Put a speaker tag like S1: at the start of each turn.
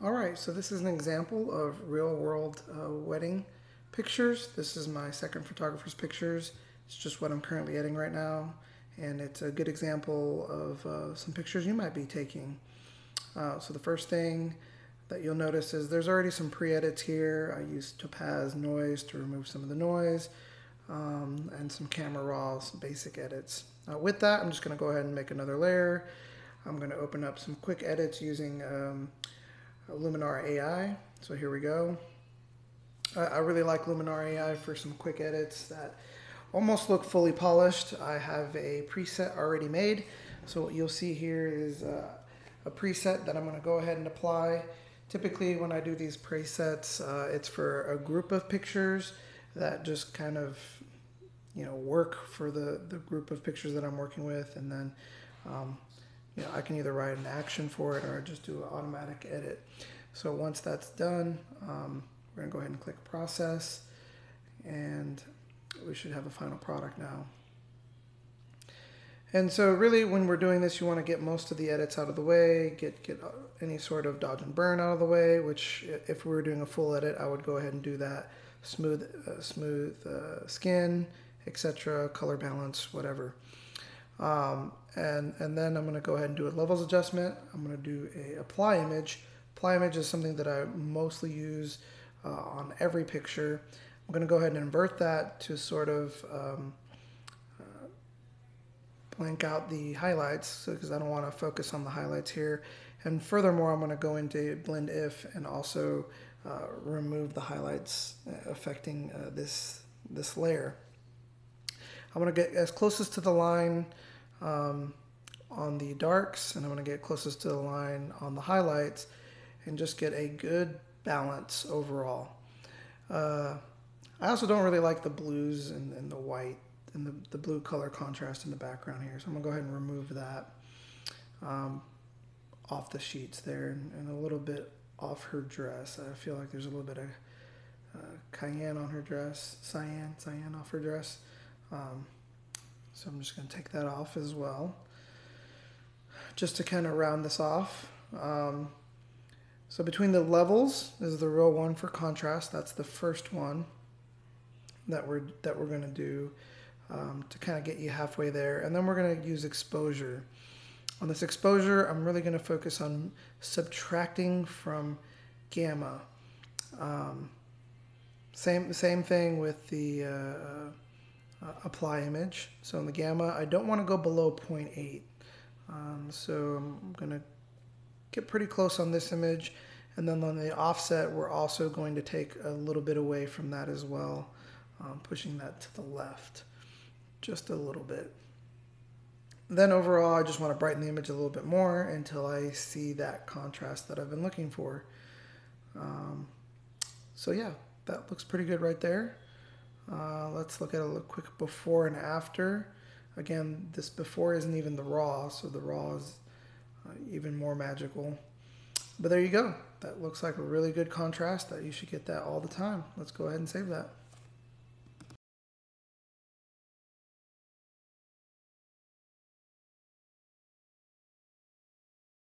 S1: Alright, so this is an example of real-world wedding pictures. This is my second photographer's pictures. It's just what I'm currently editing right now, and it's a good example of some pictures you might be taking. So the first thing that you'll notice is there's already some pre-edits here. I used Topaz Noise to remove some of the noise, and some camera RAW, some basic edits. With that, I'm just going to go ahead and make another layer. I'm going to open up some quick edits using Luminar Ai. So here we go. I really like Luminar Ai for some quick edits that almost look fully polished. I have a preset already made. So what you'll see here is a preset that I'm going to go ahead and apply. Typically when I do these presets, it's for a group of pictures that just kind of, you know, work for the group of pictures that I'm working with, and then you know, I can either write an action for it or just do an automatic edit. So once that's done, we're going to go ahead and click process, and we should have a final product now. And so really when we're doing this, you want to get most of the edits out of the way, get any sort of dodge and burn out of the way, which if we were doing a full edit, I would go ahead and do that. Smooth skin, etc., color balance, whatever. And then I'm going to go ahead and do a levels adjustment. I'm going to do a apply image. Apply image is something that I mostly use on every picture. I'm going to go ahead and invert that to sort of blank out the highlights, because I don't want to focus on the highlights here. And furthermore, I'm going to go into blend if and also remove the highlights affecting this layer. I'm going to get as closest to the line on the darks, and I'm going to get closest to the line on the highlights, and just get a good balance overall. I also don't really like the blues and the white and the blue color contrast in the background here, so I'm going to go ahead and remove that off the sheets there, and a little bit off her dress. I feel like there's a little bit of cayenne on her dress, cyan off her dress. So I'm just going to take that off as well, just to kind of round this off. So between the levels is the real one for contrast. That's the first one that we're going to do to kind of get you halfway there. And then we're going to use exposure. On this exposure, I'm really going to focus on subtracting from gamma. Same thing with the apply image. So in the gamma, I don't want to go below 0.8. So I'm going to get pretty close on this image. And then on the offset, we're also going to take a little bit away from that as well, pushing that to the left just a little bit. Then overall, I just want to brighten the image a little bit more until I see that contrast that I've been looking for. So yeah, that looks pretty good right there. Let's look at a quick before and after. Again, this before isn't even the raw, so the raw is even more magical. But there you go. That looks like a really good contrast that you should get that all the time. Let's go ahead and save that.